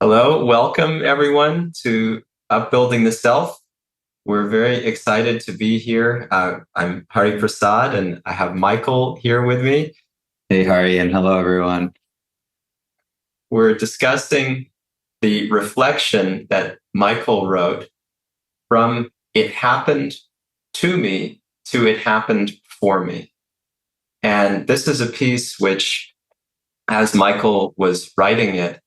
Hello, welcome everyone to Upbuilding the Self. We're very excited to be here. I'm Hari Prasad and I have Michael here with me. Hey, Hari, and hello, everyone. We're discussing the reflection that Michael wrote from "It happened to me" to "It happened for me." And this is a piece which, as Michael was writing it,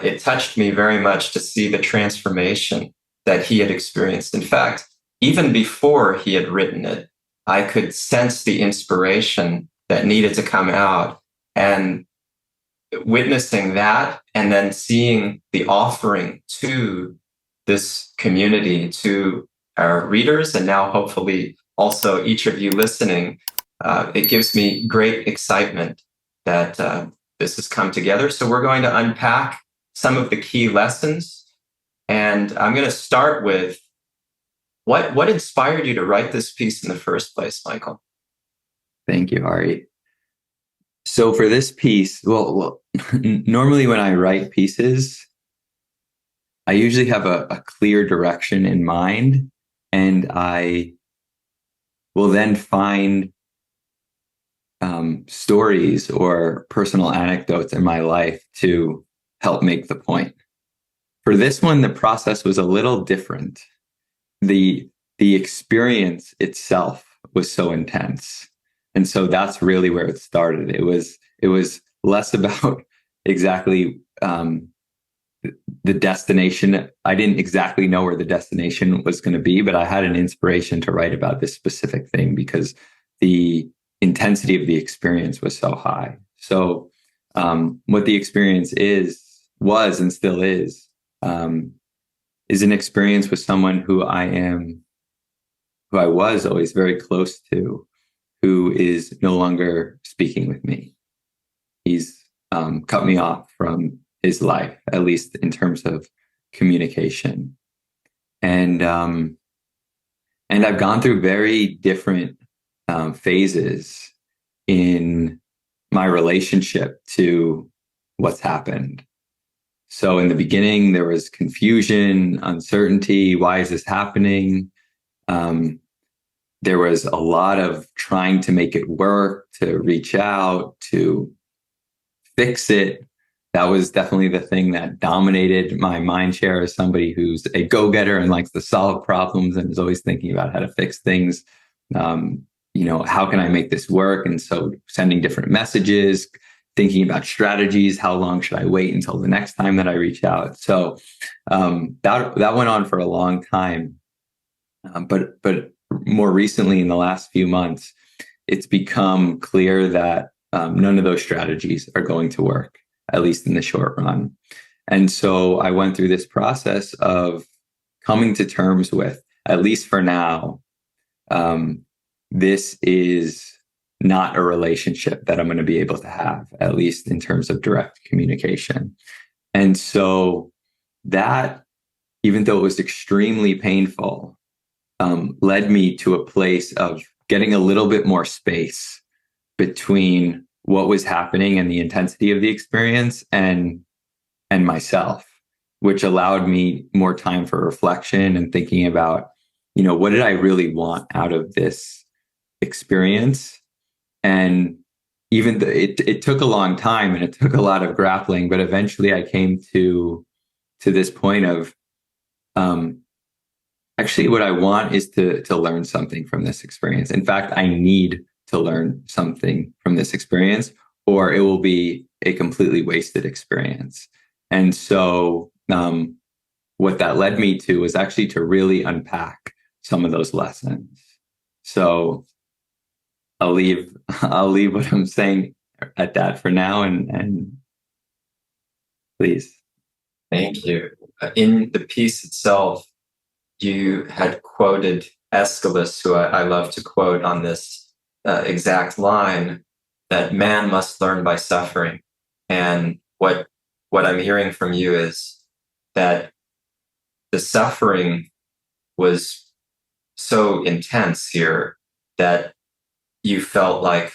it touched me very much to see the transformation that he had experienced. In fact, even before he had written it, I could sense the inspiration that needed to come out. And witnessing that and then seeing the offering to this community, to our readers, and now hopefully also each of you listening, it gives me great excitement that this has come together. So we're going to unpack some of the key lessons. And I'm going to start with what inspired you to write this piece in the first place, Michael? Thank you, Hari. So for this piece, normally when I write pieces, I usually have a clear direction in mind, and I will then find stories or personal anecdotes in my life to help make the point. For this one, the process was a little different. The experience itself was so intense. And so that's really where it started. It was less about exactly the destination. I didn't exactly know where the destination was going to be, but I had an inspiration to write about this specific thing because the intensity of the experience was so high. So what the experience was and still is an experience with someone who I was always very close to, who is no longer speaking with me. He's cut me off from his life, at least in terms of communication. And I've gone through very different phases in my relationship to what's happened. So in the beginning, there was confusion, uncertainty. Why is this happening? There was a lot of trying to make it work, to reach out, to fix it. That was definitely the thing that dominated my mind share as somebody who's a go-getter and likes to solve problems and is always thinking about how to fix things. How can I make this work? And so sending different messages, thinking about strategies. How long should I wait until the next time that I reach out? So that went on for a long time. But more recently, in the last few months, it's become clear that none of those strategies are going to work, at least in the short run. And so I went through this process of coming to terms with, at least for now, this is not a relationship that I'm going to be able to have, at least in terms of direct communication. And so that, even though it was extremely painful, led me to a place of getting a little bit more space between what was happening and the intensity of the experience and myself, which allowed me more time for reflection and thinking about, what did I really want out of this experience? And even it took a long time and it took a lot of grappling, but eventually I came to this point of, actually, what I want is to learn something from this experience. In fact, I need to learn something from this experience, or it will be a completely wasted experience. And so what that led me to was actually to really unpack some of those lessons. So I'll leave what I'm saying at that for now, and please. Thank you. In the piece itself, you had quoted Aeschylus, who I love to quote on this exact line, that man must learn by suffering. And what I'm hearing from you is that the suffering was so intense here that you felt like,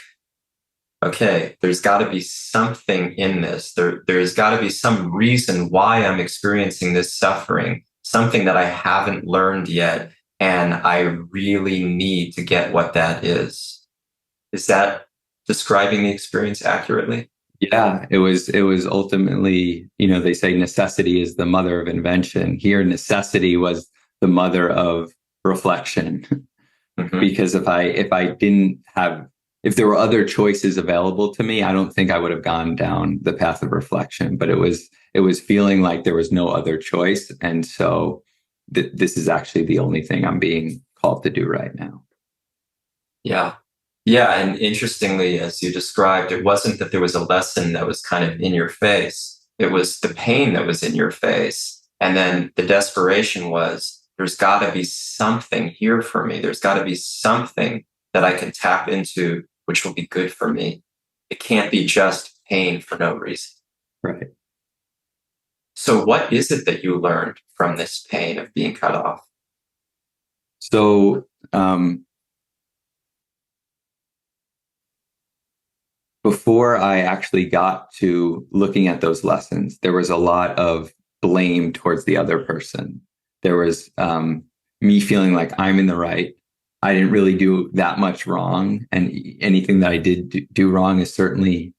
okay, there's got to be something in this. There's got to be some reason why I'm experiencing this suffering, something that I haven't learned yet, and I really need to get what that is. Is that describing the experience accurately? Yeah, it was ultimately, they say necessity is the mother of invention. Here, necessity was the mother of reflection. Mm-hmm. Because if there were other choices available to me, I don't think I would have gone down the path of reflection. But it was feeling like there was no other choice, and so this is actually the only thing I'm being called to do right now. Yeah. Yeah. And interestingly, as you described, it wasn't that there was a lesson that was kind of in your face. It was the pain that was in your face. And then the desperation was, there's got to be something here for me. There's got to be something that I can tap into, which will be good for me. It can't be just pain for no reason. Right. So, what is it that you learned from this pain of being cut off? So, before I actually got to looking at those lessons, there was a lot of blame towards the other person. There was me feeling like I'm in the right. I didn't really do that much wrong. And anything that I did do wrong is certainly,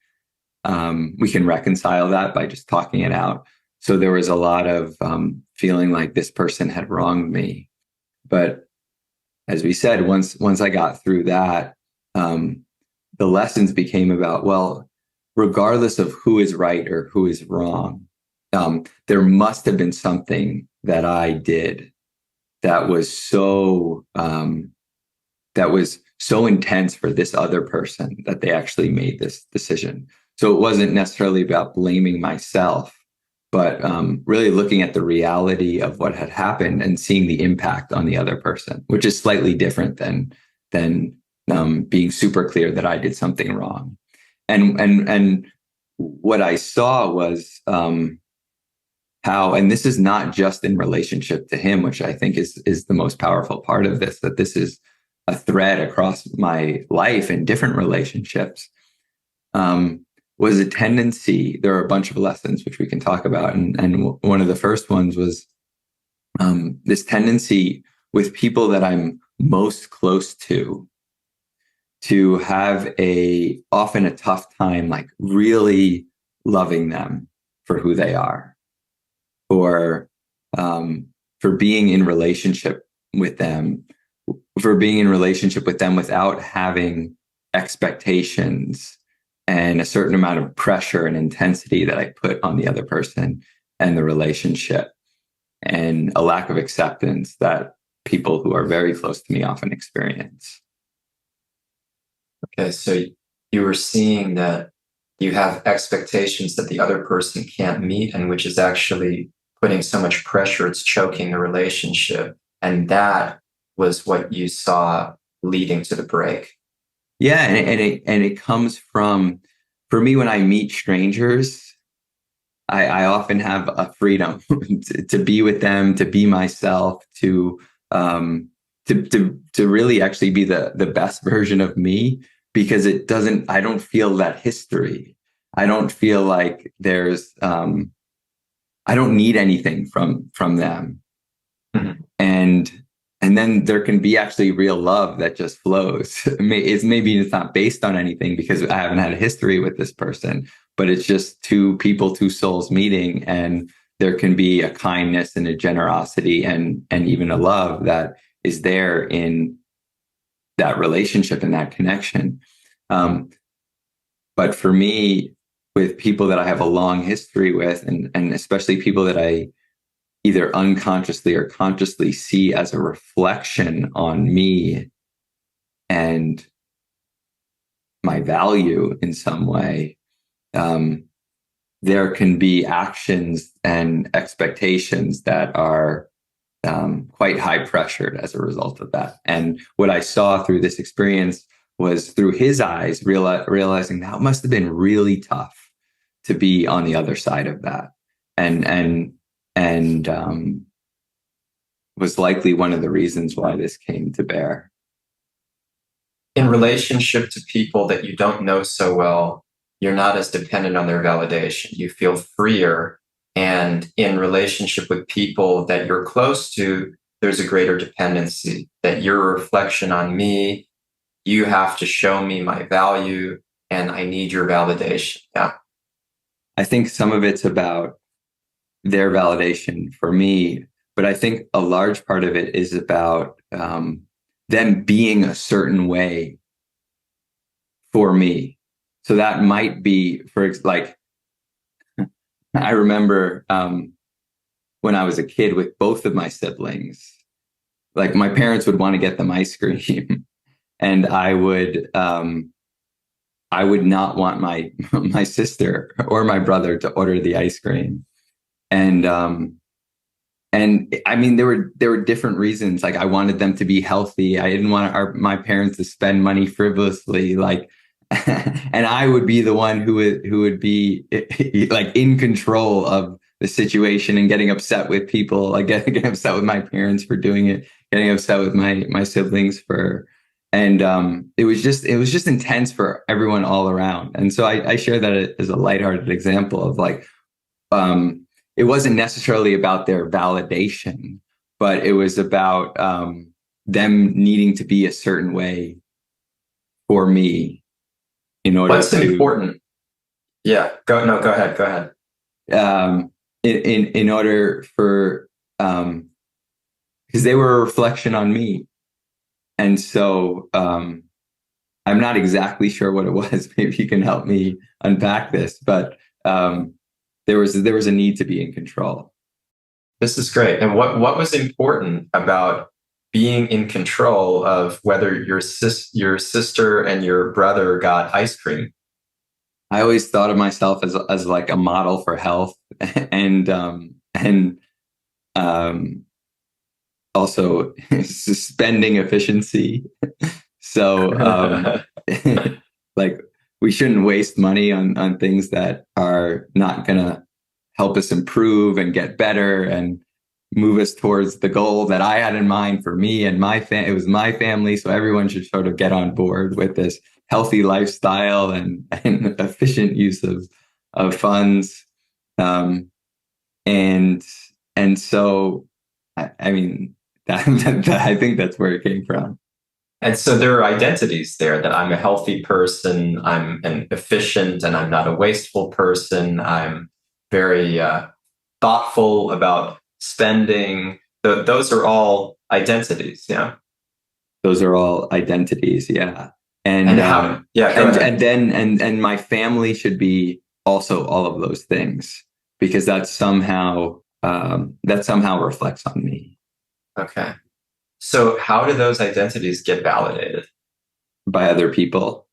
we can reconcile that by just talking it out. So there was a lot of feeling like this person had wronged me. But as we said, once I got through that, the lessons became about, well, regardless of who is right or who is wrong, there must have been something that I did that was so intense for this other person that they actually made this decision. So it wasn't necessarily about blaming myself, but really looking at the reality of what had happened and seeing the impact on the other person, which is slightly different than being super clear that I did something wrong. And what I saw was how, and this is not just in relationship to him, which I think is the most powerful part of this, that this is a thread across my life in different relationships, was a tendency. There are a bunch of lessons which we can talk about. And one of the first ones was this tendency with people that I'm most close to have often a tough time, like really loving them for who they are, or for being in relationship with them, without having expectations and a certain amount of pressure and intensity that I put on the other person and the relationship, and a lack of acceptance that people who are very close to me often experience. Okay, so you were seeing that you have expectations that the other person can't meet, and which is actually putting so much pressure, it's choking the relationship. And that was what you saw leading to the break. Yeah, and it comes from, for me, when I meet strangers, I often have a freedom to be with them, to be myself, to really actually be the best version of me, because I don't feel that history. I don't feel like I don't need anything from them. Mm-hmm. And then there can be actually real love that just flows. Maybe it's not based on anything because I haven't had a history with this person, but it's just two people, two souls meeting, and there can be a kindness and a generosity and even a love that is there in that relationship and that connection. But for me, with people that I have a long history with, and especially people that I either unconsciously or consciously see as a reflection on me and my value in some way, there can be actions and expectations that are quite high pressured as a result of that. And what I saw through this experience was through his eyes, realizing that must have been really tough to be on the other side of that. And was likely one of the reasons why this came to bear. in relationship to people that you don't know so well, you're not as dependent on their validation. You feel freer. And in relationship with people that you're close to, there's a greater dependency, that you're a reflection on me. You have to show me my value, and I need your validation. Yeah. I think some of it's about their validation for me, but I think a large part of it is about them being a certain way for me. So that might be, like, I remember when I was a kid with both of my siblings, like my parents would want to get them ice cream, and I would not want my sister or my brother to order the ice cream, and I mean there were different reasons. Like I wanted them to be healthy. I didn't want my parents to spend money frivolously. Like, and I would be the one who would be like in control of the situation and getting upset with people, like getting upset with my parents for doing it, getting upset with my siblings for, and it was just intense for everyone all around. And so I share that as a lighthearted example of like, it wasn't necessarily about their validation, but it was about them needing to be a certain way for me in order What's important? Yeah, go ahead. In order for because they were a reflection on me, and so I'm not exactly sure what it was. Maybe you can help me unpack this, but there was a need to be in control. This is great. And what was important about being in control of whether your sister and your brother got ice cream? I always thought of myself as like a model for health, and also suspending efficiency. So like we shouldn't waste money on things that are not gonna help us improve and get better and move us towards the goal that I had in mind for me and it was my family. So everyone should sort of get on board with this healthy lifestyle and efficient use of funds. And so, I mean, I think that's where it came from. And so there are identities there, that I'm a healthy person, I'm an efficient, and I'm not a wasteful person. I'm very thoughtful about spending. Those are all identities. Yeah. Those are all identities. Yeah. And how? Yeah. Go ahead. And my family should be also all of those things, because that somehow reflects on me. Okay. So how do those identities get validated? By other people.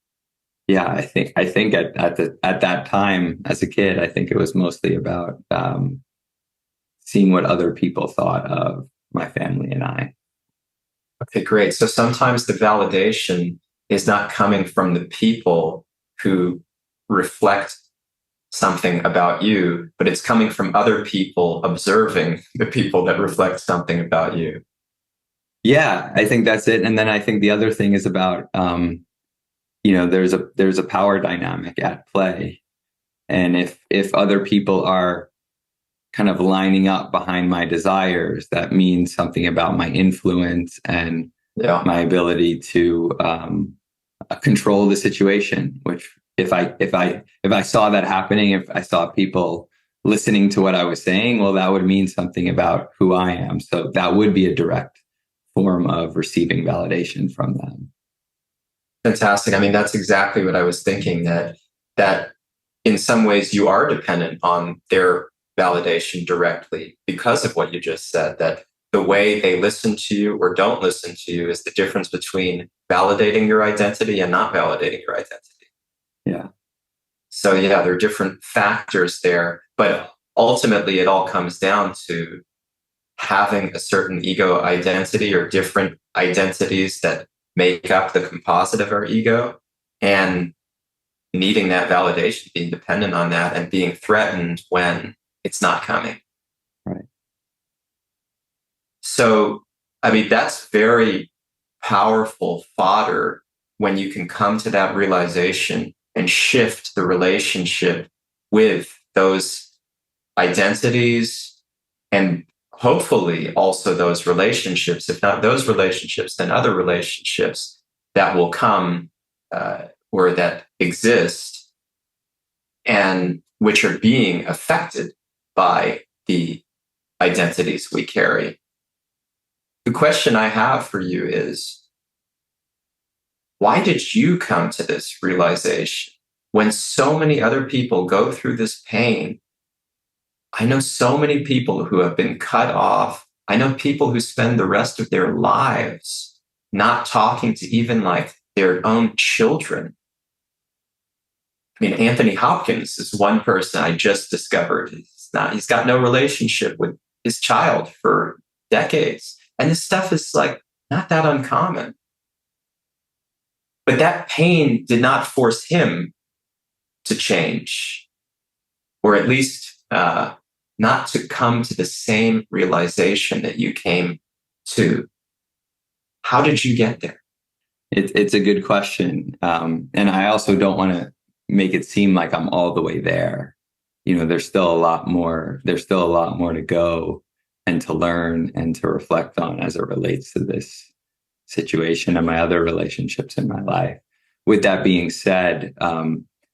Yeah, I think at that time as a kid, I think it was mostly about seeing what other people thought of my family and I. Okay, great. So sometimes the validation is not coming from the people who reflect something about you, but it's coming from other people observing the people that reflect something about you. Yeah, I think that's it. And then I think the other thing is about, there's a power dynamic at play. And if other people are kind of lining up behind my desires, that means something about my influence and my ability to control the situation. Which if I saw that happening, if I saw people listening to what I was saying, well, that would mean something about who I am. So that would be a direct form of receiving validation from them. Fantastic. I mean, that's exactly what I was thinking, that in some ways you are dependent on their validation directly because of what you just said, that the way they listen to you or don't listen to you is the difference between validating your identity and not validating your identity. Yeah. So yeah, there are different factors there, but ultimately it all comes down to having a certain ego identity or different identities that make up the composite of our ego, and needing that validation, being dependent on that, and being threatened when it's not coming. Right. So, I mean, that's very powerful fodder when you can come to that realization and shift the relationship with those identities and hopefully also those relationships, if not those relationships, then other relationships that will come or that exist and which are being affected by the identities we carry. The question I have for you is, why did you come to this realization when so many other people go through this pain? I know so many people who have been cut off. I know people who spend the rest of their lives not talking to even like their own children. I mean, Anthony Hopkins is one person I just discovered. He's got no relationship with his child for decades. And this stuff is like not that uncommon. But that pain did not force him to change, or at least not to come to the same realization that you came to. How did you get there? It's a good question. And I also don't want to make it seem like I'm all the way there. You know, there's still a lot more to go and to learn and to reflect on as it relates to this situation and my other relationships in my life. With that being said,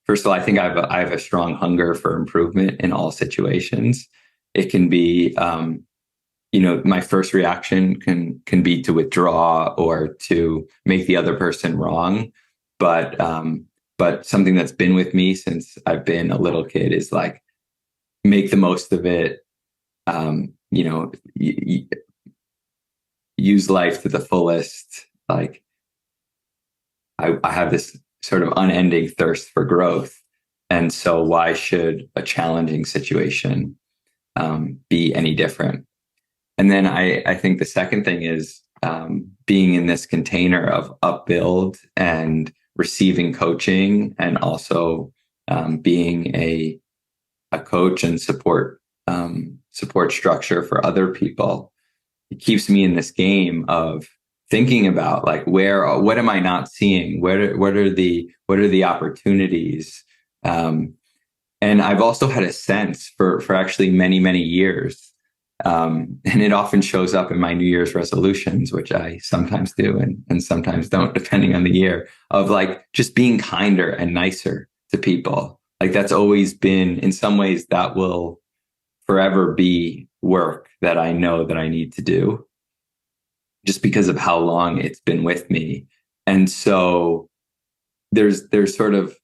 first of all, I think I have a strong hunger for improvement in all situations. It can be, my first reaction can be to withdraw or to make the other person wrong. But something that's been with me since I've been a little kid is like, make the most of it. Use life to the fullest. Like I have this sort of unending thirst for growth. And so why should a challenging situation be any different? And then I think the second thing is being in this container of upbuild and receiving coaching, and also being a coach and support structure for other people. It keeps me in this game of thinking about like what am I not seeing? What are the opportunities? And I've also had a sense for actually many years. And it often shows up in my New Year's resolutions, which I sometimes do and sometimes don't, depending on the year, of like just being kinder and nicer to people. Like that's always been, in some ways, that will forever be work that I know that I need to do, just because of how long it's been with me. And so there's sort of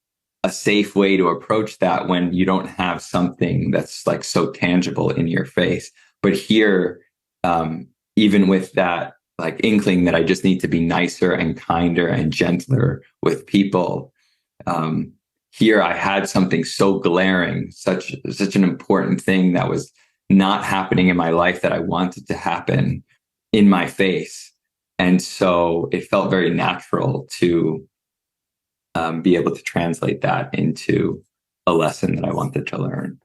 a safe way to approach that when you don't have something that's like so tangible in your face. But here, even with that like inkling that I just need to be nicer and kinder and gentler with people, here I had something so glaring, such an important thing that was not happening in my life that I wanted to happen in my face. And so it felt very natural to be able to translate that into a lesson that I wanted to learn.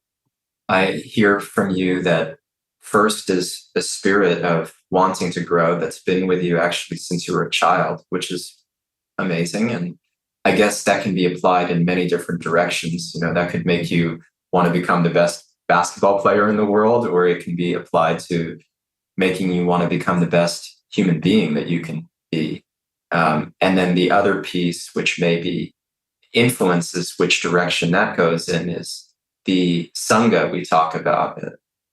I hear from you that first is a spirit of wanting to grow that's been with you actually since you were a child, which is amazing. And I guess that can be applied in many different directions. You know, that could make you want to become the best basketball player in the world, or it can be applied to making you want to become the best human being that you can be. And then the other piece, which maybe influences which direction that goes in, is the sangha we talk about,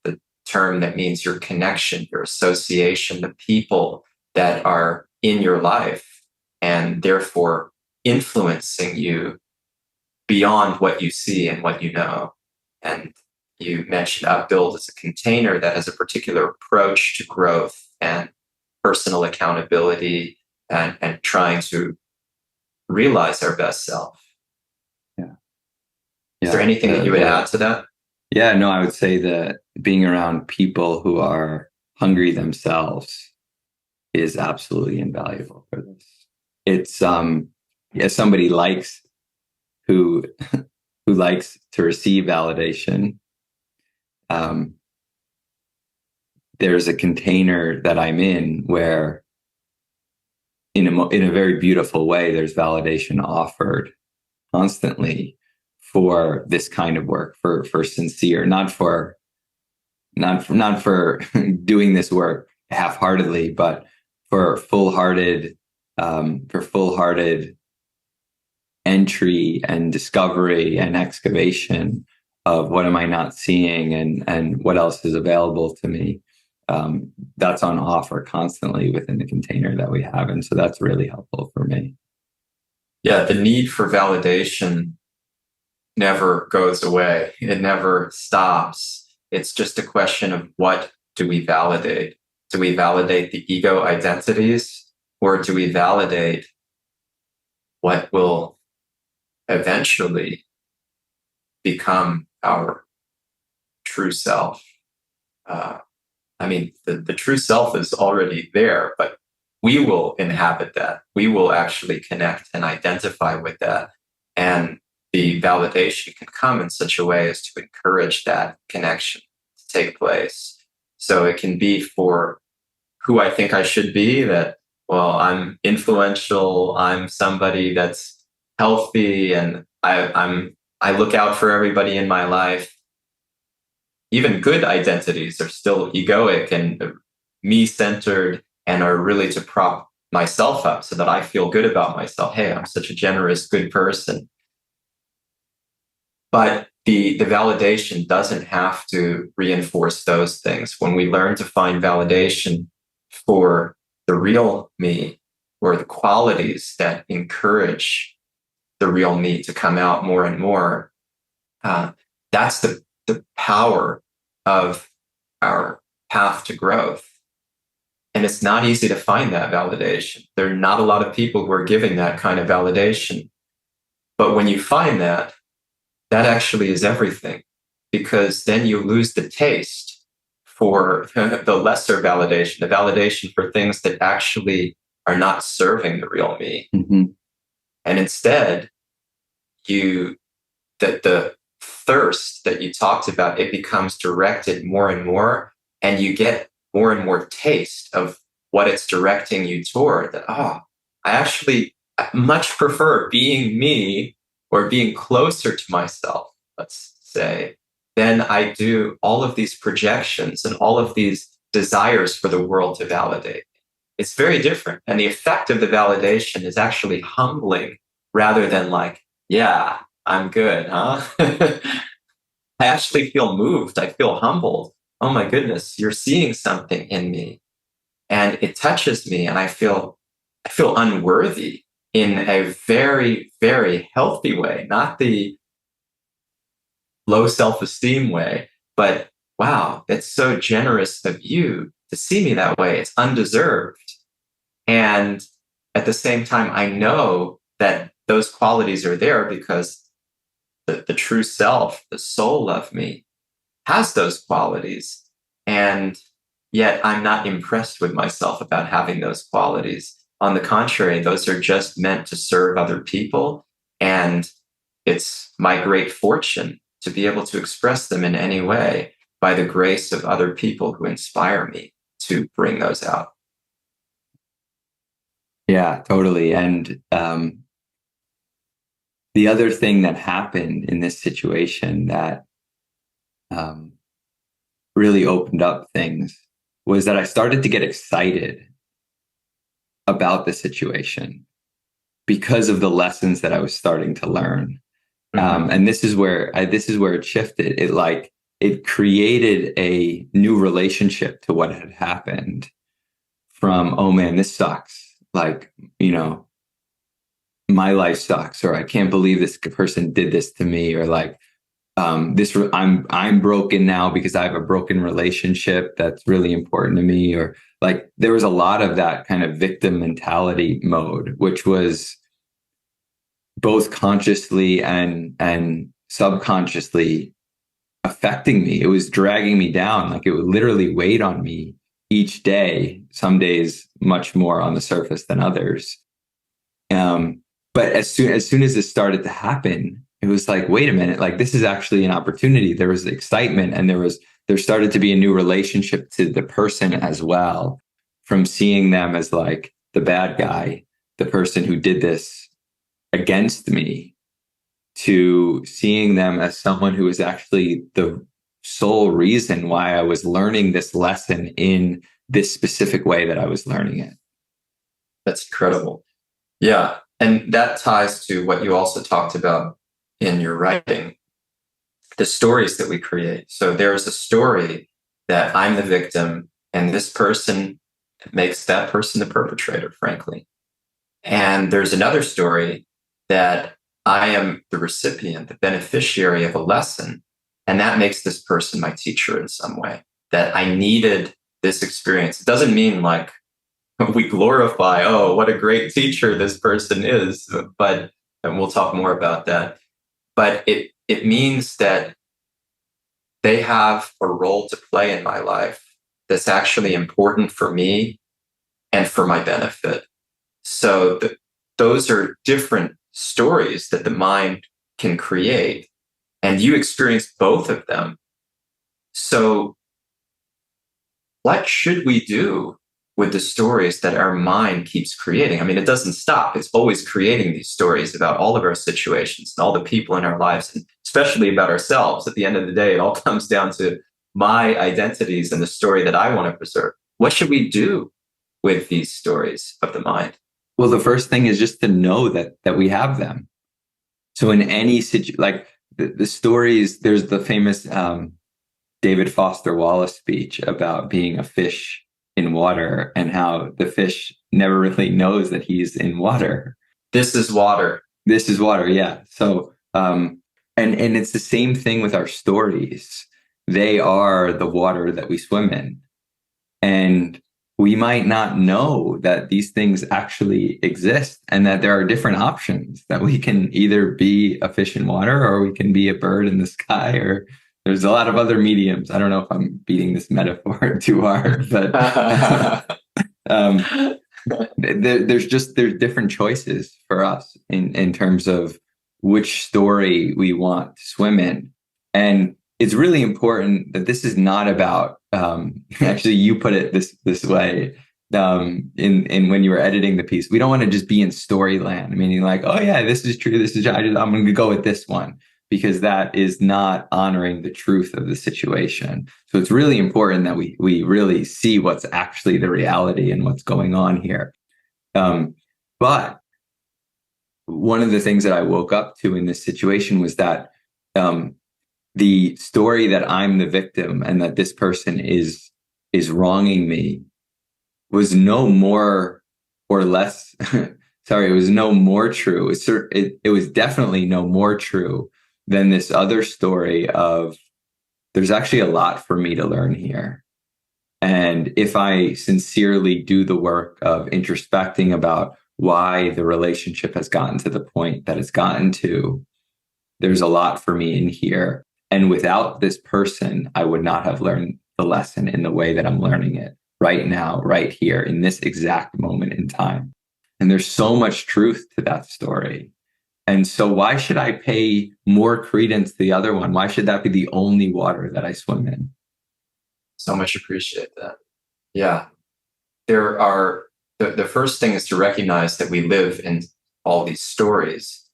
the term that means your connection, your association, the people that are in your life and therefore influencing you beyond what you see and what you know. And you mentioned Upbuild as a container that has a particular approach to growth and personal accountability and trying to realize our best self. Yeah. Is there anything that you would add to that? Yeah, no, I would say that being around people who are hungry themselves is absolutely invaluable for this. It's as somebody who likes to receive validation, there's a container that I'm in where in a very beautiful way, there's validation offered constantly for this kind of work, for sincere, not for doing this work half-heartedly, but for full-hearted entry and discovery and excavation of what am I not seeing, and what else is available to me. That's on offer constantly within the container that we have. And so that's really helpful for me. Yeah, the need for validation never goes away. It never stops. It's just a question of, what do we validate? Do we validate the ego identities, or do we validate what will eventually become our true self? The true self is already there, but we will inhabit that. We will actually connect and identify with that. And the validation can come in such a way as to encourage that connection to take place. So it can be for who I think I should be, that, well, I'm influential, I'm somebody that's healthy, and I look out for everybody in my life. Even good identities are still egoic and me-centered, and are really to prop myself up so that I feel good about myself. Hey, I'm such a generous, good person. But the validation doesn't have to reinforce those things. When we learn to find validation for the real me, or the qualities that encourage the real me to come out more and more, that's the power of our path to growth. And it's not easy to find that validation. There are not a lot of people who are giving that kind of validation. But when you find that, that actually is everything, because then you lose the taste for the lesser validation, the validation for things that actually are not serving the real me. Mm-hmm. And instead, the thirst that you talked about, it becomes directed more and more, and you get more and more taste of what it's directing you toward. That, I actually much prefer being me, or being closer to myself, let's say, than I do all of these projections and all of these desires for the world to validate. It's very different. And the effect of the validation is actually humbling, rather than like, yeah, I'm good, huh? I actually feel moved. I feel humbled. Oh my goodness, you're seeing something in me. And it touches me, and I feel unworthy in a very, very healthy way, not the low self-esteem way, but wow, it's so generous of you to see me that way. It's undeserved. And at the same time, I know that those qualities are there because the true self, the soul of me, has those qualities. And yet I'm not impressed with myself about having those qualities. On the contrary, those are just meant to serve other people. And it's my great fortune to be able to express them in any way by the grace of other people who inspire me to bring those out. Yeah, totally. And the other thing that happened in this situation that really opened up things was that I started to get excited about the situation because of the lessons that I was starting to learn. Mm-hmm. And this is where it shifted. It created a new relationship to what had happened, from, oh man, this sucks. Like, my life sucks, or I can't believe this person did this to me, or like, I'm broken now because I have a broken relationship that's really important to me, or like, there was a lot of that kind of victim mentality mode, which was both consciously and subconsciously affecting me. It was dragging me down. Like, it would literally weigh on me each day, some days much more on the surface than others. But as soon as this started to happen, it was like, wait a minute, like, this is actually an opportunity. There was excitement, and there started to be a new relationship to the person as well, from seeing them as like the bad guy the person who did this against me to seeing them as someone who is actually the sole reason why I was learning this lesson in this specific way that I was learning it. That's incredible. Yeah. And that ties to what you also talked about in your writing, the stories that we create. So there is a story that I'm the victim and this person makes that person the perpetrator, frankly. And there's another story that I am the recipient, the beneficiary of a lesson. And that makes this person my teacher in some way, that I needed this experience. It doesn't mean like we glorify, oh, what a great teacher this person is, but, and we'll talk more about that. But it means that they have a role to play in my life that's actually important for me and for my benefit. So those are different stories that the mind can create, and you experience both of them. So what should we do with the stories that our mind keeps creating? I mean, it doesn't stop. It's always creating these stories about all of our situations and all the people in our lives, and especially about ourselves. At the end of the day, it all comes down to my identities and the story that I want to preserve. What should we do with these stories of the mind? Well, the first thing is just to know that we have them. So in any situation, like the stories, there's the famous David Foster Wallace speech about being a fish in water and how the fish never really knows that he's in water. This is water. This is water, yeah. So and it's the same thing with our stories. They are the water that we swim in. And we might not know that these things actually exist and that there are different options, that we can either be a fish in water or we can be a bird in the sky, or there's a lot of other mediums. I don't know if I'm beating this metaphor too hard, but there's different choices for us in terms of which story we want to swim in. And it's really important that this is not about, actually, you put it this way in when you were editing the piece. We don't want to just be in storyland, meaning like, oh yeah, this is true. I'm going to go with this one, because that is not honoring the truth of the situation. So it's really important that we really see what's actually the reality and what's going on here. But one of the things that I woke up to in this situation was that the story that I'm the victim and that this person is wronging me was no more or less, sorry, it was no more true. It was definitely no more true than this other story of there's actually a lot for me to learn here. And if I sincerely do the work of introspecting about why the relationship has gotten to the point that it's gotten to, there's a lot for me in here. And without this person, I would not have learned the lesson in the way that I'm learning it right now, right here, in this exact moment in time. And there's so much truth to that story. And so why should I pay more credence to the other one? Why should that be the only water that I swim in? So much appreciate that. Yeah. There are, the first thing is to recognize that we live in all these stories.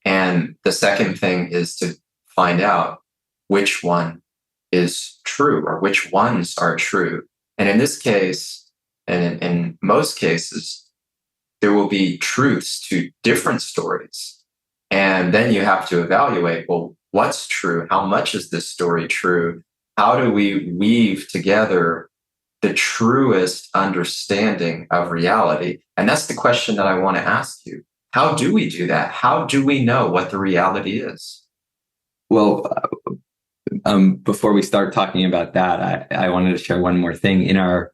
And the second thing is to find out which one is true or which ones are true. And in this case, and in most cases, there will be truths to different stories. And then you have to evaluate, well, what's true? How much is this story true? How do we weave together the truest understanding of reality? And that's the question that I want to ask you. How do we do that? How do we know what the reality is? Well, before we start talking about that, I wanted to share one more thing. In our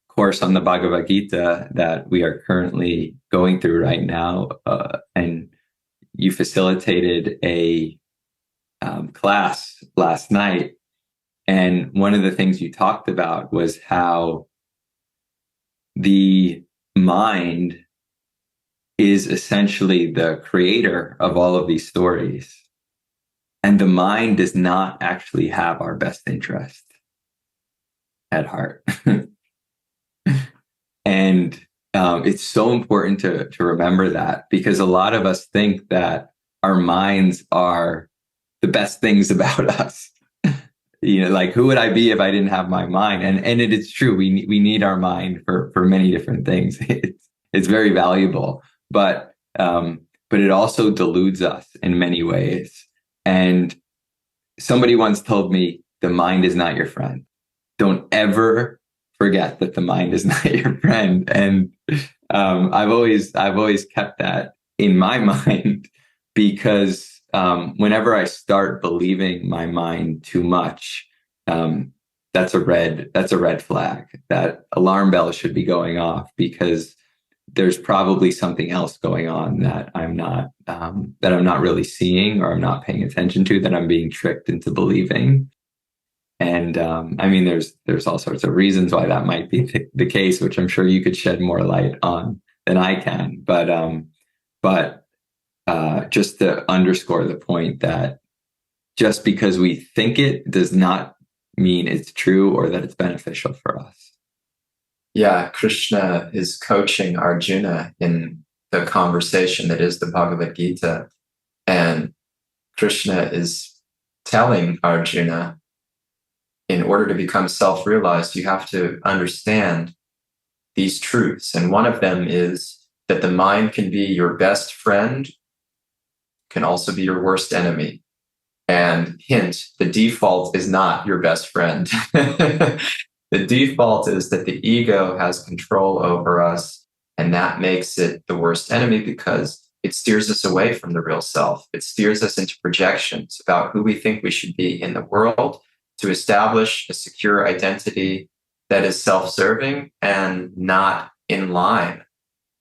course on the Bhagavad-Gita that we are currently going through right now, and you facilitated a class last night. And one of the things you talked about was how the mind is essentially the creator of all of these stories. And the mind does not actually have our best interest at heart. And it's so important to remember that, because a lot of us think that our minds are the best things about us. Like, who would I be if I didn't have my mind? And it is true. We need our mind for many different things. It's very valuable, but it also deludes us in many ways. And somebody once told me, the mind is not your friend. Don't ever forget that the mind is not your friend. And I've always kept that in my mind, because whenever I start believing my mind too much, that's a red flag. That alarm bell should be going off, because there's probably something else going on that I'm not really seeing, or I'm not paying attention to, that I'm being tricked into believing. And I mean, there's all sorts of reasons why that might be the case, which I'm sure you could shed more light on than I can. But just to underscore the point that just because we think it does not mean it's true or that it's beneficial for us. Yeah, Krishna is coaching Arjuna in the conversation that is the Bhagavad-Gita. And Krishna is telling Arjuna, in order to become self-realized, you have to understand these truths. And one of them is that the mind can be your best friend, can also be your worst enemy. And hint, the default is not your best friend. The default is that the ego has control over us, and that makes it the worst enemy, because it steers us away from the real self. It steers us into projections about who we think we should be in the world, to establish a secure identity that is self-serving and not in line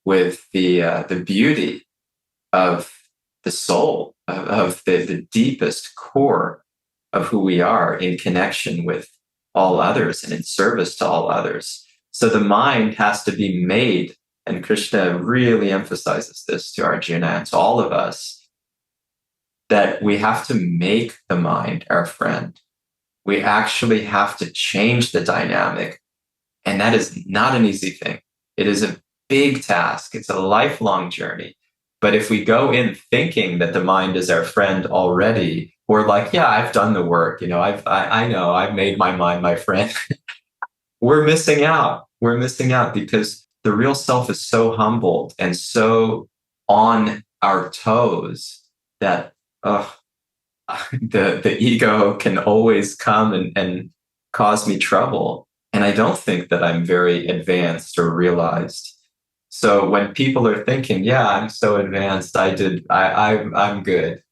with the beauty of the soul, of the deepest core of who we are, in connection with all others and in service to all others. So the mind has to be made, and Krishna really emphasizes this to Arjuna and to all of us, that we have to make the mind our friend. We actually have to change the dynamic. And that is not an easy thing. It is a big task. It's a lifelong journey. But if we go in thinking that the mind is our friend already, we're like, yeah, I've done the work. I know I've made my mind my friend. We're missing out. We're missing out, because the real self is so humbled and so on our toes that, the ego can always come and cause me trouble. And I don't think that I'm very advanced or realized. So when people are thinking, yeah, I'm so advanced, I'm good,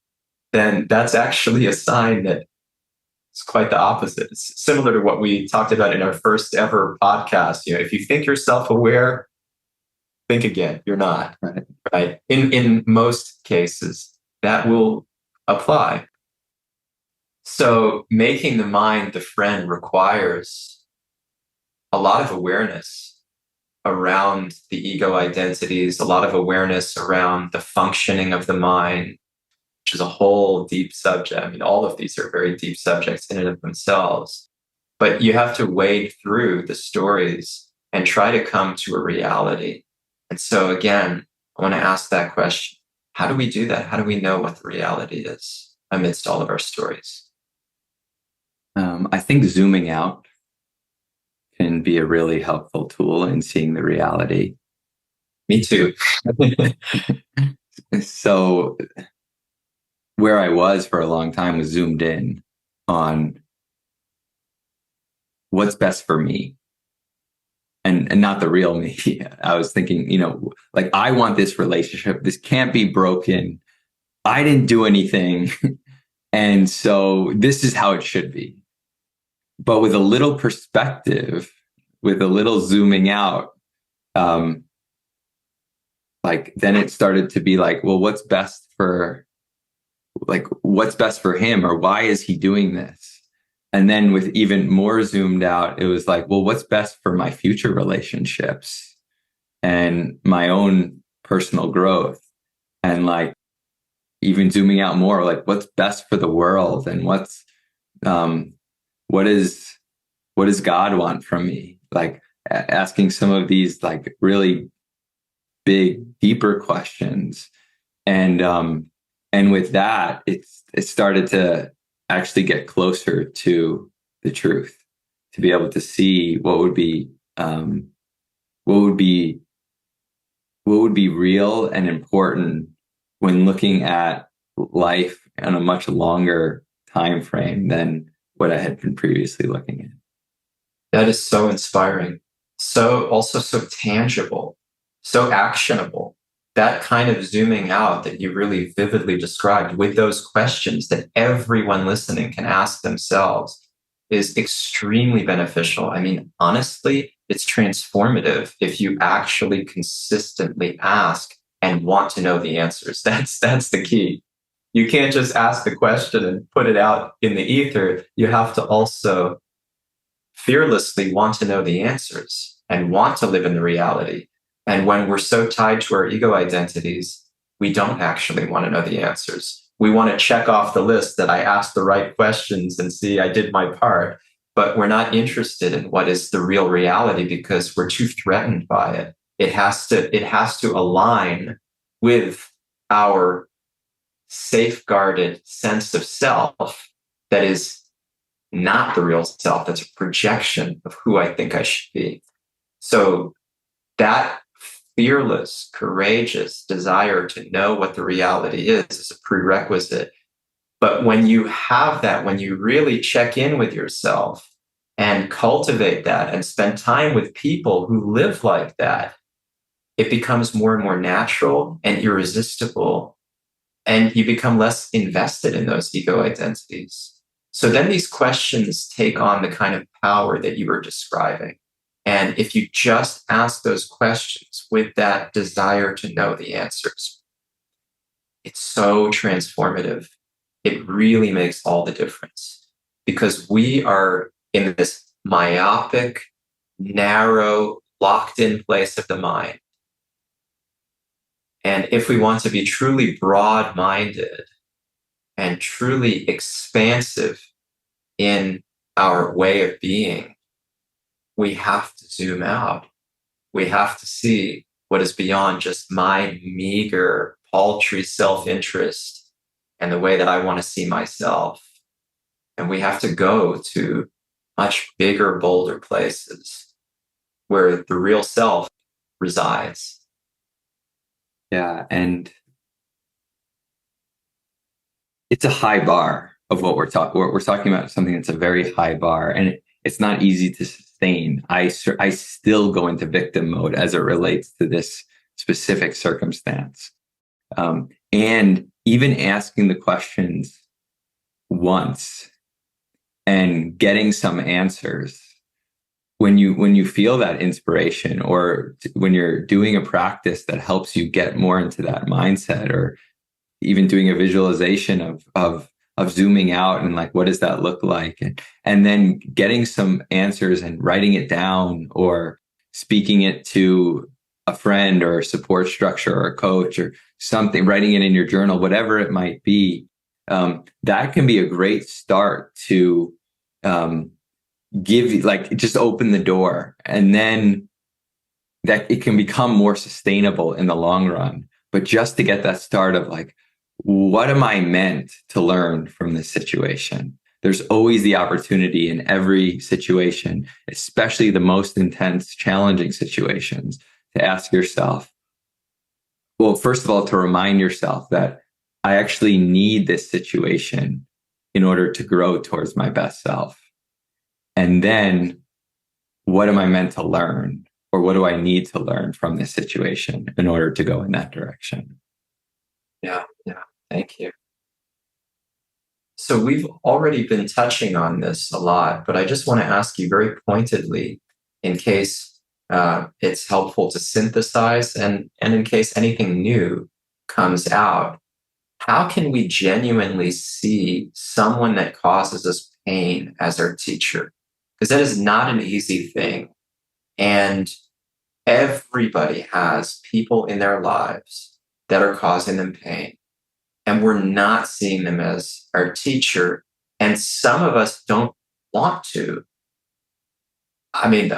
then that's actually a sign that it's quite the opposite. It's similar to what we talked about in our first ever podcast. If you think you're self-aware, think again. You're not, right? In most cases, that will apply. So making the mind the friend requires a lot of awareness around the ego identities, a lot of awareness around the functioning of the mind, which is a whole deep subject. I mean, all of these are very deep subjects in and of themselves. But you have to wade through the stories and try to come to a reality. And so again, I want to ask that question. How do we do that? How do we know what the reality is amidst all of our stories? I think zooming out can be a really helpful tool in seeing the reality. Me too. So where I was for a long time was zoomed in on what's best for me, and not the real me. I was thinking, like, I want this relationship. This can't be broken. I didn't do anything. And so this is how it should be. But with a little perspective, with a little zooming out, like, then it started to be like, well, what's best for him, or why is he doing this? And then with even more zoomed out, it was like, well, what's best for my future relationships and my own personal growth? And like, even zooming out more, like, what's best for the world, and what does God want from me? Like, asking some of these like really big, deeper questions. And with that, it started to actually get closer to the truth, to be able to see what would be what would be real and important when looking at life on a much longer time frame than what I had been previously looking at. That is so inspiring. So also so tangible, so actionable. That kind of zooming out that you really vividly described with those questions that everyone listening can ask themselves is extremely beneficial. I mean, honestly, it's transformative if you actually consistently ask and want to know the answers. That's the key. You can't just ask the question and put it out in the ether. You have to also fearlessly want to know the answers and want to live in the reality. And when we're so tied to our ego identities, we don't actually want to know the answers. We want to check off the list that I asked the right questions and see I did my part, but we're not interested in what is the real reality because we're too threatened by it. It has to align with our safeguarded sense of self that is not the real self. That's a projection of who I think I should be. So that fearless, courageous desire to know what the reality is a prerequisite. But when you have that, when you really check in with yourself and cultivate that and spend time with people who live like that, it becomes more and more natural and irresistible. And you become less invested in those ego identities. So then these questions take on the kind of power that you were describing. And if you just ask those questions with that desire to know the answers, it's so transformative. It really makes all the difference because we are in this myopic, narrow, locked in place of the mind. And if we want to be truly broad minded and truly expansive in our way of being, we have to zoom out. We have to see what is beyond just my meager, paltry self-interest and the way that I want to see myself. And we have to go to much bigger, bolder places where the real self resides. Yeah, and it's a high bar of what we're talking. We're talking about something that's a very high bar, and it's not easy to sustain. I still go into victim mode as it relates to this specific circumstance, and even asking the questions once and getting some answers. When you feel that inspiration, or when you're doing a practice that helps you get more into that mindset, or even doing a visualization of zooming out and like, what does that look like? And then getting some answers and writing it down or speaking it to a friend or a support structure or a coach or something, writing it in your journal, whatever it might be. That can be a great start to just open the door, and then that it can become more sustainable in the long run. But just to get that start of like, what am I meant to learn from this situation? There's always the opportunity in every situation, especially the most intense, challenging situations, to ask yourself, well, first of all, to remind yourself that I actually need this situation in order to grow towards my best self. And then what am I meant to learn? Or what do I need to learn from this situation in order to go in that direction? Yeah. Thank you. So we've already been touching on this a lot, but I just want to ask you very pointedly, in case it's helpful to synthesize and in case anything new comes out, how can we genuinely see someone that causes us pain as our teacher? Because that is not an easy thing. And everybody has people in their lives that are causing them pain. And we're not seeing them as our teacher. And some of us don't want to. I mean,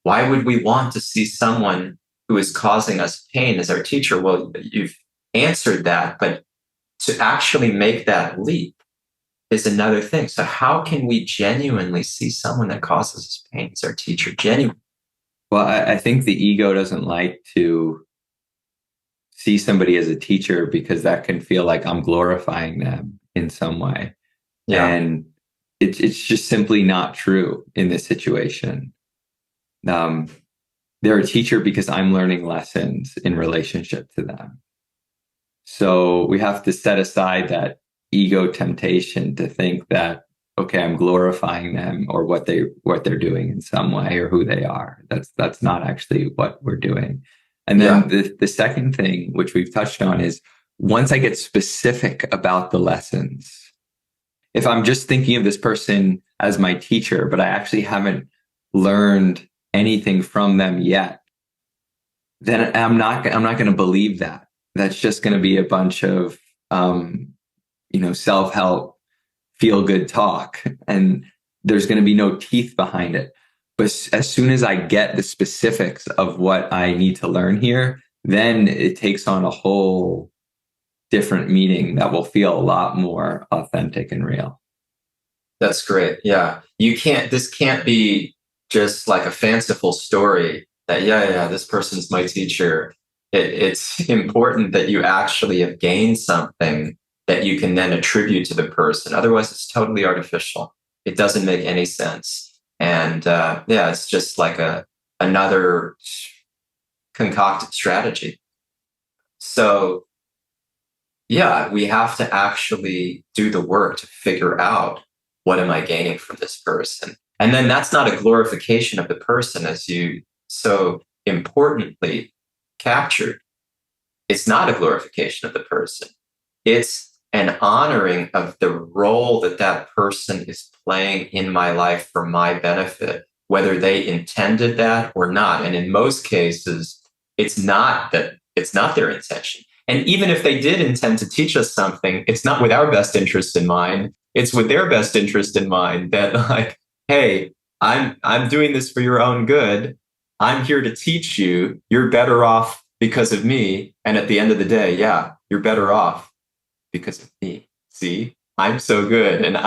why would we want to see someone who is causing us pain is our teacher. Well, you've answered that, but to actually make that leap is another thing. So how can we genuinely see someone that causes us pain as our teacher? Genuine. Well, I think the ego doesn't like to see somebody as a teacher because that can feel like I'm glorifying them in some way. Yeah. And it's just simply not true in this situation. They're a teacher because I'm learning lessons in relationship to them. So we have to set aside that ego temptation to think that, okay, I'm glorifying them or what they're doing in some way or who they are. That's not actually what we're doing. And then the second thing, which we've touched on, is once I get specific about the lessons, if I'm just thinking of this person as my teacher, but I actually haven't learned anything from them yet, then I'm not going to believe that. That's just going to be a bunch of self-help, feel-good talk, and there's going to be no teeth behind it. But as soon as I get the specifics of what I need to learn here, then it takes on a whole different meaning that will feel a lot more authentic and real. That's great. Yeah. This can't be just like a fanciful story that, this person's my teacher. It's important that you actually have gained something that you can then attribute to the person. Otherwise, it's totally artificial. It doesn't make any sense. And it's just like another concocted strategy. So, we have to actually do the work to figure out, what am I gaining from this person? And then that's not a glorification of the person, as you so importantly captured. It's not a glorification of the person. It's an honoring of the role that person is playing in my life for my benefit, whether they intended that or not. And in most cases, it's not their intention. And even if they did intend to teach us something, it's not with our best interest in mind. It's with their best interest in mind that, like, hey, I'm doing this for your own good. I'm here to teach you. You're better off because of me. And at the end of the day, you're better off because of me. See, I'm so good, and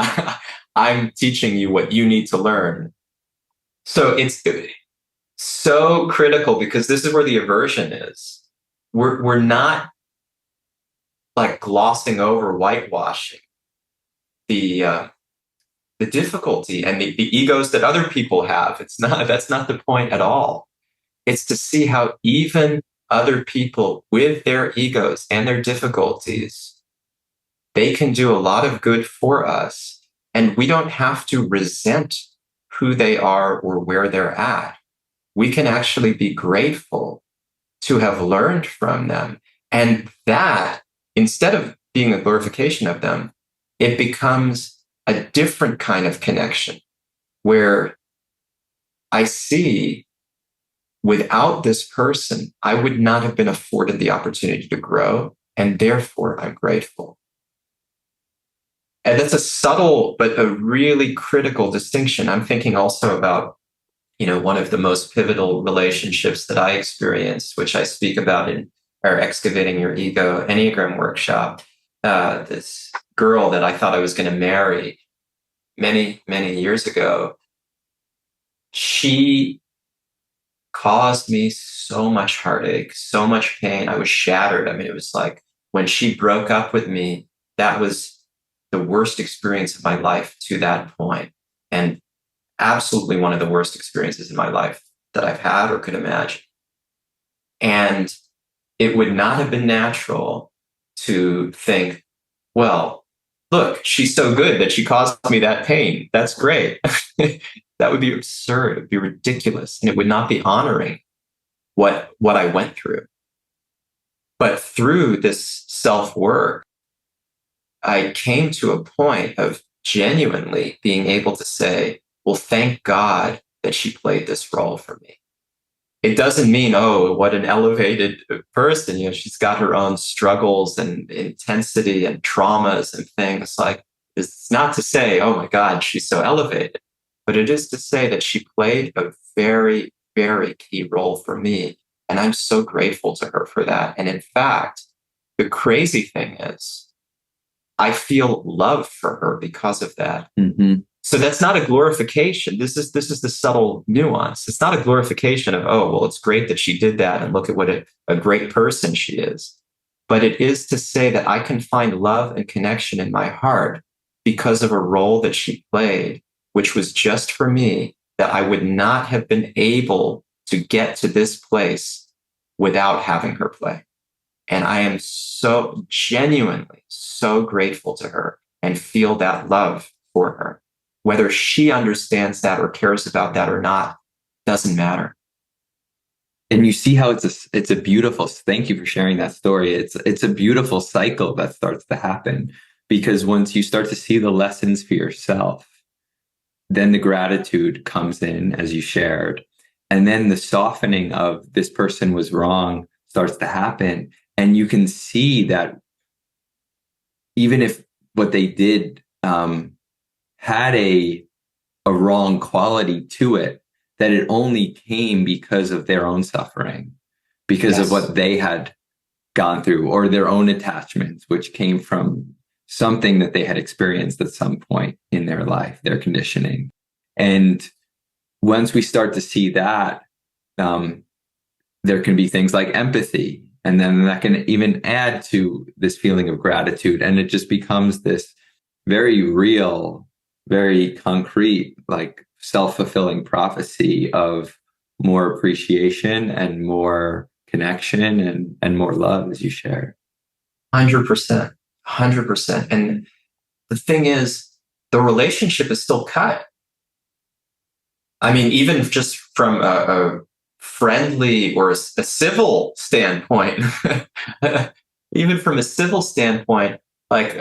I'm teaching you what you need to learn. So it's so critical, because this is where the aversion is. We're not like glossing over, whitewashing the difficulty and the egos that other people have. That's not the point at all. It's to see how even other people with their egos and their difficulties, they can do a lot of good for us. And we don't have to resent who they are or where they're at. We can actually be grateful to have learned from them. And that, instead of being a glorification of them, it becomes a different kind of connection where I see, without this person, I would not have been afforded the opportunity to grow. And therefore, I'm grateful. And that's a subtle, but a really critical distinction. I'm thinking also about, one of the most pivotal relationships that I experienced, which I speak about in our Excavating Your Ego Enneagram workshop. This girl that I thought I was going to marry many, many years ago, she caused me so much heartache, so much pain. I was shattered. I mean, it was like when she broke up with me, that was the worst experience of my life to that point. And absolutely one of the worst experiences in my life that I've had or could imagine. And it would not have been natural to think, well, look, she's so good that she caused me that pain. That's great. That would be absurd. It would be ridiculous. And it would not be honoring what I went through. But through this self-work, I came to a point of genuinely being able to say, well, thank God that she played this role for me. It doesn't mean, oh, what an elevated person. She's got her own struggles and intensity and traumas and things. Like, it's not to say, oh my God, she's so elevated, but it is to say that she played a very, very key role for me. And I'm so grateful to her for that. And in fact, the crazy thing is, I feel love for her because of that. Mm-hmm. So that's not a glorification. This is the subtle nuance. It's not a glorification of, oh, well, it's great that she did that and look at what a great person she is. But it is to say that I can find love and connection in my heart because of a role that she played, which was just for me, that I would not have been able to get to this place without having her play. And I am so genuinely so grateful to her and feel that love for her. Whether she understands that or cares about that or not, doesn't matter. And you see how it's a beautiful, thank you for sharing that story. It's a beautiful cycle that starts to happen, because once you start to see the lessons for yourself, then the gratitude comes in, as you shared. And then the softening of this person was wrong starts to happen. And you can see that even if what they did had a wrong quality to it, that it only came because of their own suffering, because of what they had gone through, or their own attachments, which came from something that they had experienced at some point in their life, their conditioning. And once we start to see that, there can be things like empathy, and then that can even add to this feeling of gratitude. And it just becomes this very real, very concrete, like self-fulfilling prophecy of more appreciation and more connection and more love, as you shared. 100%. 100%. And the thing is, the relationship is still cut. I mean, even just from a friendly or a civil standpoint, even from a civil standpoint, like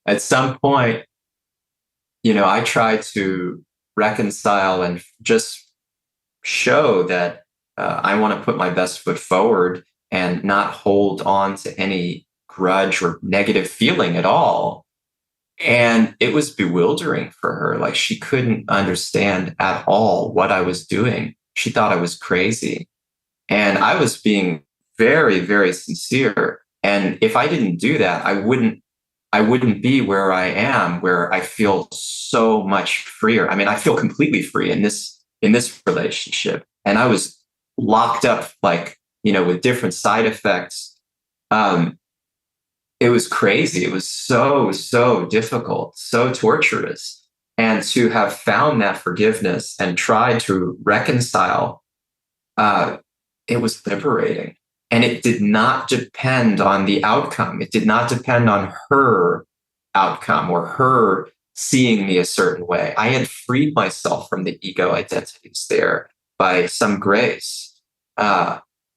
at some point, I try to reconcile and just show that I want to put my best foot forward and not hold on to any grudge or negative feeling at all. And it was bewildering for her. Like, she couldn't understand at all what I was doing. She thought I was crazy. And I was being very, very sincere. And if I didn't do that, I wouldn't be where I am, where I feel so much freer. I mean, I feel completely free in this relationship. And I was locked up, like, with different side effects. It was crazy. It was so, so difficult, so torturous. And to have found that forgiveness and tried to reconcile, it was liberating. And it did not depend on the outcome. It did not depend on her outcome or her seeing me a certain way. I had freed myself from the ego identities there by some grace.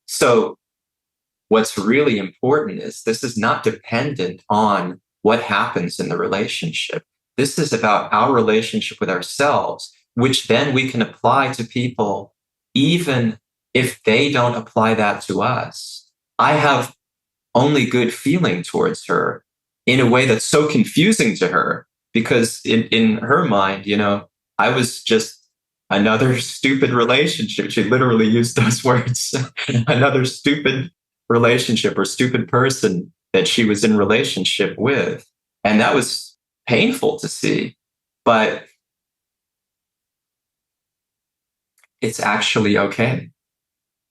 So what's really important is this is not dependent on what happens in the relationship. This is about our relationship with ourselves, which then we can apply to people, even if they don't apply that to us. I have only good feeling towards her in a way that's so confusing to her, because in her mind, I was just another stupid relationship. She literally used those words, another stupid relationship or stupid person that she was in relationship with. And that was painful to see, but it's actually okay.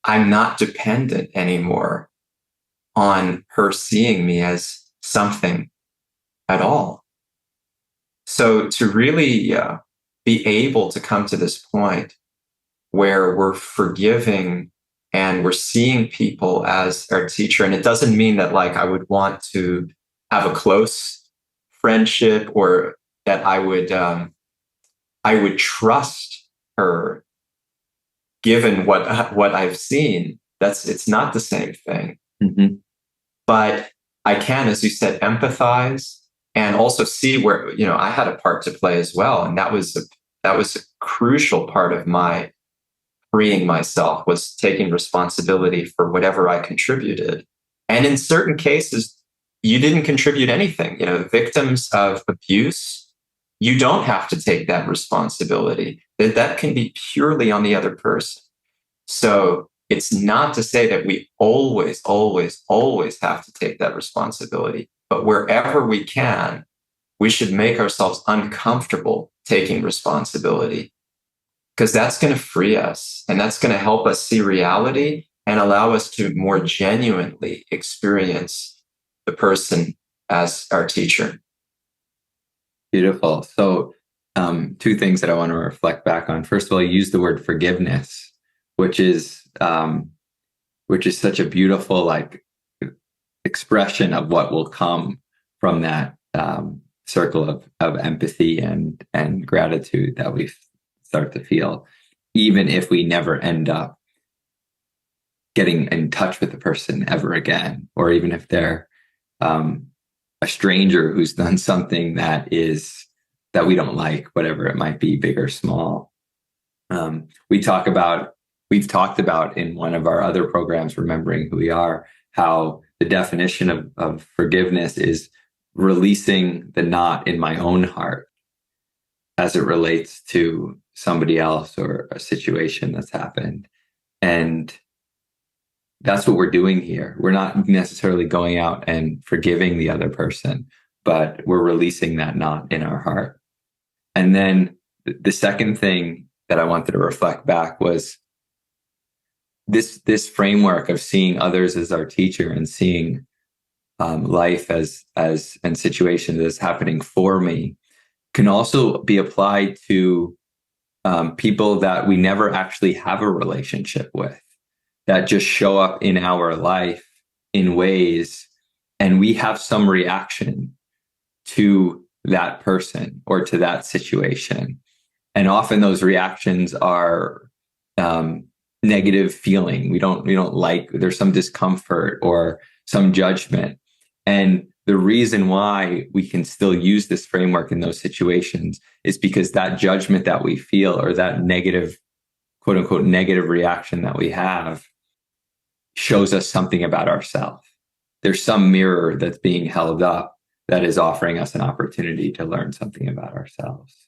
I'm not dependent anymore on her seeing me as something at all. So to really be able to come to this point where we're forgiving and we're seeing people as our teacher. And it doesn't mean that, like, I would want to have a close friendship or that I would trust her given what I've seen. It's not the same thing. Mm-hmm. But I can, as you said, empathize and also see where, I had a part to play as well. And that was a crucial part of my freeing myself, was taking responsibility for whatever I contributed. And in certain cases, you didn't contribute anything. Victims of abuse, you don't have to take that responsibility. That can be purely on the other person. So it's not to say that we always, always, always have to take that responsibility, but wherever we can, we should make ourselves uncomfortable taking responsibility, because that's going to free us and that's going to help us see reality and allow us to more genuinely experience the person as our teacher. Beautiful. So, two things that I want to reflect back on. First of all, you use the word forgiveness, which is such a beautiful expression of what will come from that circle of empathy and gratitude that we start to feel, even if we never end up getting in touch with the person ever again, or even if they're a stranger who's done something that we don't like, whatever it might be, big or small. We've talked about in one of our other programs, Remembering Who We Are, how the definition of forgiveness is releasing the knot in my own heart as it relates to somebody else or a situation that's happened. And that's what we're doing here. We're not necessarily going out and forgiving the other person, but we're releasing that knot in our heart. And then the second thing that I wanted to reflect back was this framework of seeing others as our teacher and seeing life as and situations as happening for me can also be applied to people that we never actually have a relationship with, that just show up in our life in ways, and we have some reaction to that person or to that situation. And often those reactions are negative feeling. We don't like, there's some discomfort or some judgment. And the reason why we can still use this framework in those situations is because that judgment that we feel, or that negative, quote unquote, negative reaction that we have, shows us something about ourselves. There's some mirror that's being held up that is offering us an opportunity to learn something about ourselves.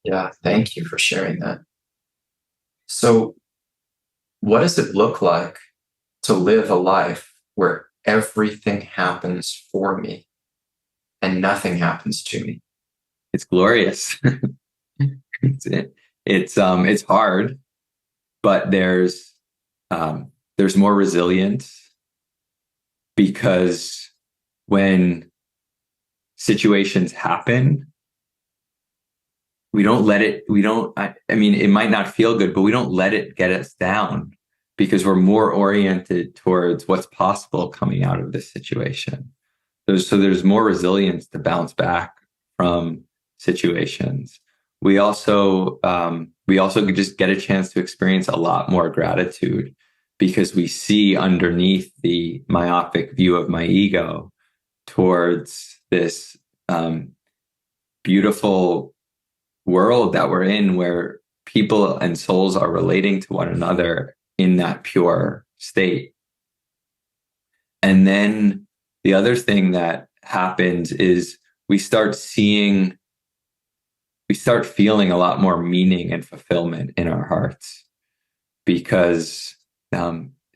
Yeah, thank you for sharing that. So, what does it look like to live a life where everything happens for me and nothing happens to me? It's glorious. It's hard, but there's more resilience, because when situations happen, it might not feel good, but we don't let it get us down, because we're more oriented towards what's possible coming out of this situation. There's more resilience to bounce back from situations. We also just get a chance to experience a lot more gratitude, because we see underneath the myopic view of my ego towards this beautiful world that we're in, where people and souls are relating to one another in that pure state. And then the other thing that happens is we start feeling a lot more meaning and fulfillment in our hearts, because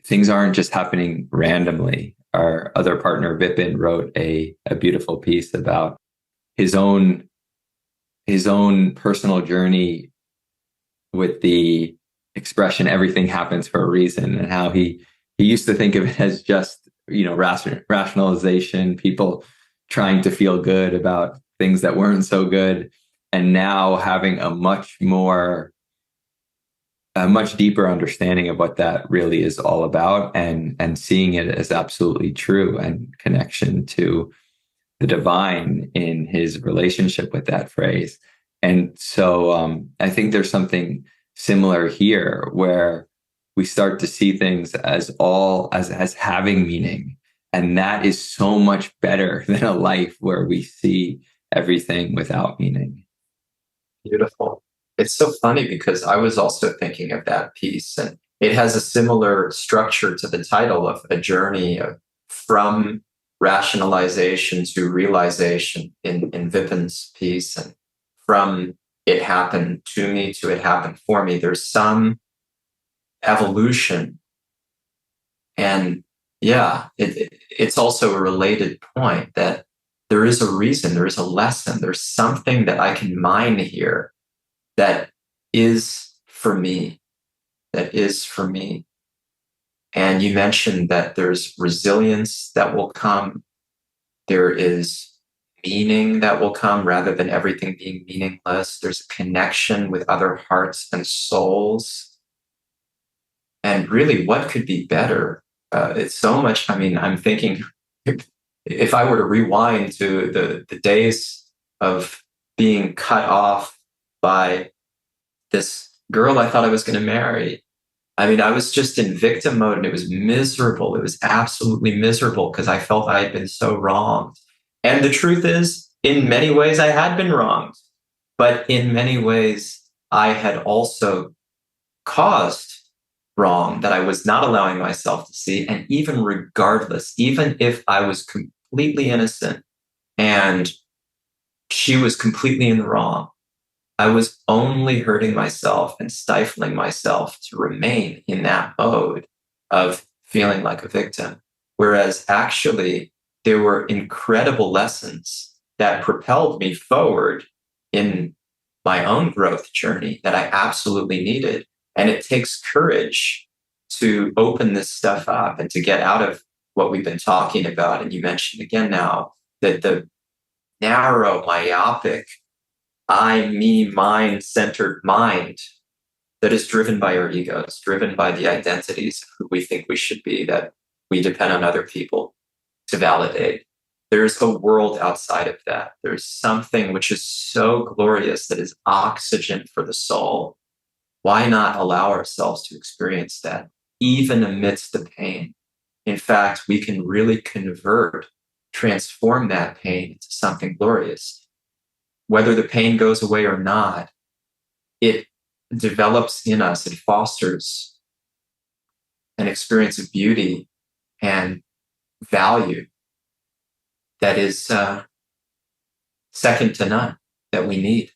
things aren't just happening randomly. Our other partner, Vipin, wrote a beautiful piece about his own personal journey with the expression "everything happens for a reason," and how he used to think of it as just rationalization, people trying to feel good about things that weren't so good, and now having a much deeper understanding of what that really is all about, and seeing it as absolutely true, and connection to the divine in his relationship with that phrase. And so I think there's something similar here, where we start to see things as having meaning. And that is so much better than a life where we see everything without meaning. Beautiful. It's so funny, because I was also thinking of that piece, and it has a similar structure to the title of A Journey from Rationalization to Realization in Vipin's piece, and from it happened to me to it happened for me. There's some evolution. And yeah, it's also a related point that there is a reason, there is a lesson, there's something that I can mine here that is for me, that is for me. And you mentioned that there's resilience that will come. There is meaning that will come rather than everything being meaningless. There's a connection with other hearts and souls. And really, what could be better? It's so much. I mean, I'm thinking if I were to rewind to the days of being cut off by this girl I thought I was going to marry. I mean, I was just in victim mode and it was miserable. It was absolutely miserable because I felt I had been so wronged. And the truth is, in many ways, I had been wronged. But in many ways, I had also caused wrong that I was not allowing myself to see. And even regardless, even if I was completely innocent and she was completely in the wrong, I was only hurting myself and stifling myself to remain in that mode of feeling like a victim. Whereas actually, there were incredible lessons that propelled me forward in my own growth journey that I absolutely needed. And it takes courage to open this stuff up and to get out of what we've been talking about. And you mentioned again now that the narrow, myopic, I, me, mine centered mind that is driven by our egos, driven by the identities of who we think we should be, that we depend on other people to validate. There's a world outside of that. There's something which is so glorious that is oxygen for the soul. Why not allow ourselves to experience that, even amidst the pain? In fact, we can really transform that pain into something glorious. Whether the pain goes away or not, it develops in us, it fosters an experience of beauty and value that is second to none, that we need.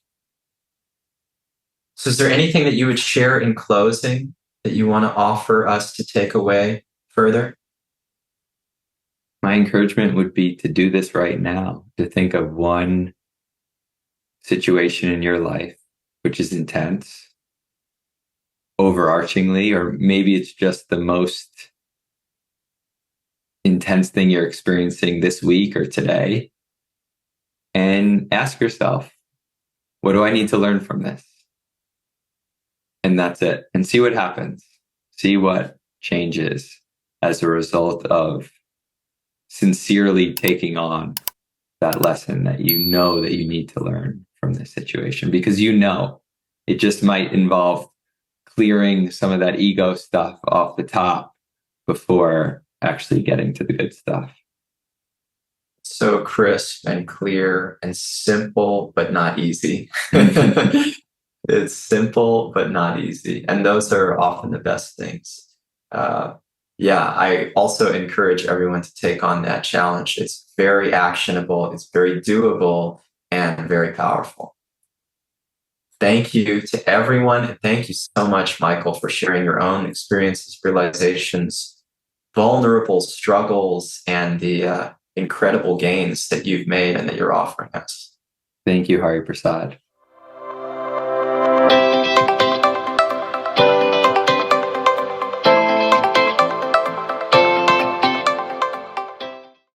So is there anything that you would share in closing that you want to offer us to take away further? My encouragement would be to do this right now, to think of one situation in your life which is intense, overarchingly, or maybe it's just the most intense thing you're experiencing this week or today, and ask yourself, what do I need to learn from this? And that's it. And see what happens. See what changes as a result of sincerely taking on that lesson that you know that you need to learn from this situation, because you know it just might involve clearing some of that ego stuff off the top before actually getting to the good stuff. So crisp and clear and simple, but not easy. It's simple, but not easy. And those are often the best things. I also encourage everyone to take on that challenge. It's very actionable, it's very doable, and very powerful. Thank you to everyone. Thank you so much, Michael, for sharing your own experiences, realizations, vulnerable struggles, and the incredible gains that you've made and that you're offering us. Thank you, Hari Prasad.